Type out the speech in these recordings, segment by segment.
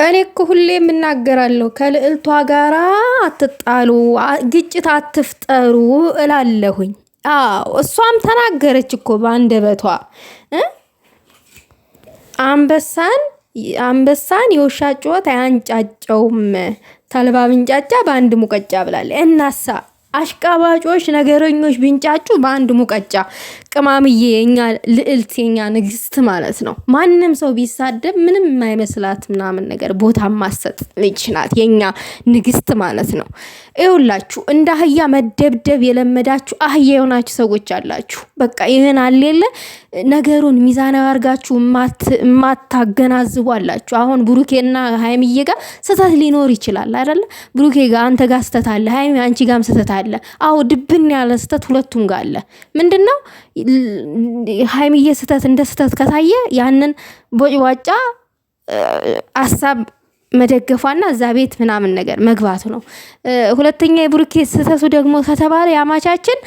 እኔ እኮ ሁሌ የምናገራለሁ ከልዕልቷ ጋራ አትጣሉ፣ ግጭት አትፍጠሩ እላለሁኝ። አዎ እሷም ተናገረች እኮ በአንደበቷ አንበሳን የውሻ ጩኸት አያንጫጨውም፣ ተልባ ቢንጫጫ በአንድ ሙቀጫ ብላለች። እናሳ አሽቃባጮች ነገረኞች ቢንጫጩ በአንድ ሙቀጫ። ቅማምዬ የኛ ልዕልት የኛ ንግስት ማለት ነው። ማንም ሰው ቢሳደብ ምንም የማይመስላት ምናምን ነገር ቦታ ማሰጥ ልጅ ናት የኛ ንግስት ማለት ነው። ይኸውላችሁ እንደ አህያ መደብደብ የለመዳችሁ አህያ የሆናችሁ ሰዎች አላችሁ። በቃ ይሄን አለለ ነገሩን ሚዛናዊ አድርጋችሁ ማታገናዝቡ አላችሁ። አሁን ብሩኬና ሃይሚዬ ጋር ስተት ሊኖር ይችላል አይደለ? ብሩኬ ጋር አንተ ጋር ስተት አለ፣ ሃይሚ አንቺ ጋርም ስተት አለ። አዎ ድብን ያለ ስተት ሁለቱም ጋር አለ። ምንድነው ሃይሚዬ ስተት እንደ ስተት ከታየ ያንን ቦጭዋጫ ሐሳብ መደገፏና እዛ ቤት ምናምን ነገር መግባቱ ነው። ሁለተኛ የብሩኬ ስተቱ ደግሞ ከተባለ ያማቻችን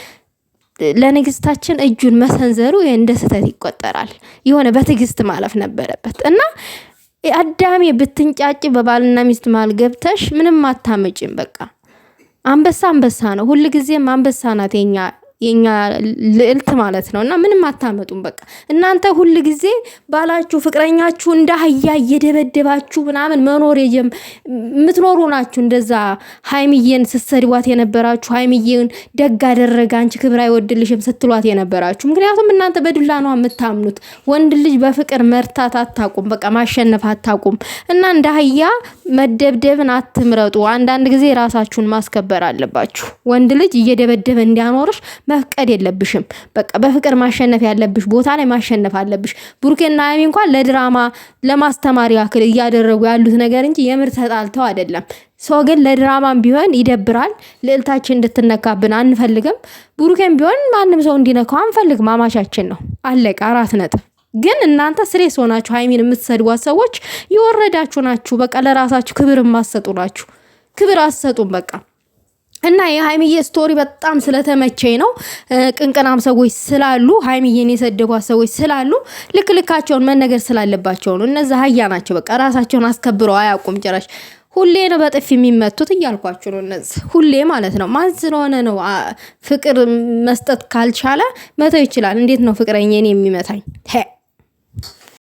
ለንግስታችን እጁን መሰንዘሩ እንደ ስተት ይቆጠራል። የሆነ በትግስት ማለፍ ነበረበት እና አዳሜ ብትንጫጭ በባልና ሚስት መሃል ገብተሽ ምንም አታመጪም። በቃ አንበሳ ነው። ሁሉ ጊዜም አንበሳ ናት የኛ ልዕልት ማለት ነው። እና ምንም አታመጡም። በቃ እናንተ ሁሉ ጊዜ ባላችሁ ፍቅረኛችሁ እንደ አህያ እየደበደባችሁ ምናምን መኖር የምትኖሩ ናችሁ። እንደዛ ሃይሚዬን ስትሰድቧት የነበራችሁ፣ ሃይሚዬን ደግ አደረገ አንቺ ክብር አይወድልሽም ስትሏት የነበራችሁ። ምክንያቱም እናንተ በዱላ ነው የምታምኑት። ወንድ ልጅ በፍቅር መርታት አታቁም። በቃ ማሸነፍ አታቁም። እና እንደ አህያ መደብደብን አትምረጡ። አንዳንድ ጊዜ ራሳችሁን ማስከበር አለባችሁ። ወንድ ልጅ እየደበደበ እንዲያኖርሽ መፍቀድ የለብሽም። በቃ በፍቅር ማሸነፍ ያለብሽ ቦታ ላይ ማሸነፍ አለብሽ። ብሩኬና ሃይሚ እንኳን ለድራማ ለማስተማር ያክል እያደረጉ ያሉት ነገር እንጂ የምር ተጣልተው አይደለም። ሰው ግን ለድራማም ቢሆን ይደብራል። ልዕልታችን እንድትነካብን አንፈልግም። ብሩኬም ቢሆን ማንም ሰው እንዲነካው አንፈልግም። አማቻችን ነው። አለቀ። 4 ነጥብ። ግን እናንተ ስሬስ ሆናችሁ ሃይሚን የምትሰድቧት ሰዎች የወረዳችሁ ናችሁ። በቃ ለራሳችሁ ክብር ማሰጡ ናችሁ። ክብር አሰጡም በቃ። እና የሃይሚዬ ስቶሪ በጣም ስለተመቸኝ ነው። ቅንቅናም ሰዎች ስላሉ ሃይሚዬን የሰደቧት ሰዎች ስላሉ ልክልካቸውን መነገር ስላለባቸው ነው። እነዛ አህያ ናቸው። በቃ ራሳቸውን አስከብረው አያውቁም ጭራሽ። ሁሌ ነው በጥፊ የሚመቱት እያልኳችሁ ነው። እነዚህ ሁሌ ማለት ነው። ማን ስለሆነ ነው ፍቅር መስጠት ካልቻለ መተው ይችላል። እንዴት ነው ፍቅረኛዬን የሚመታኝ?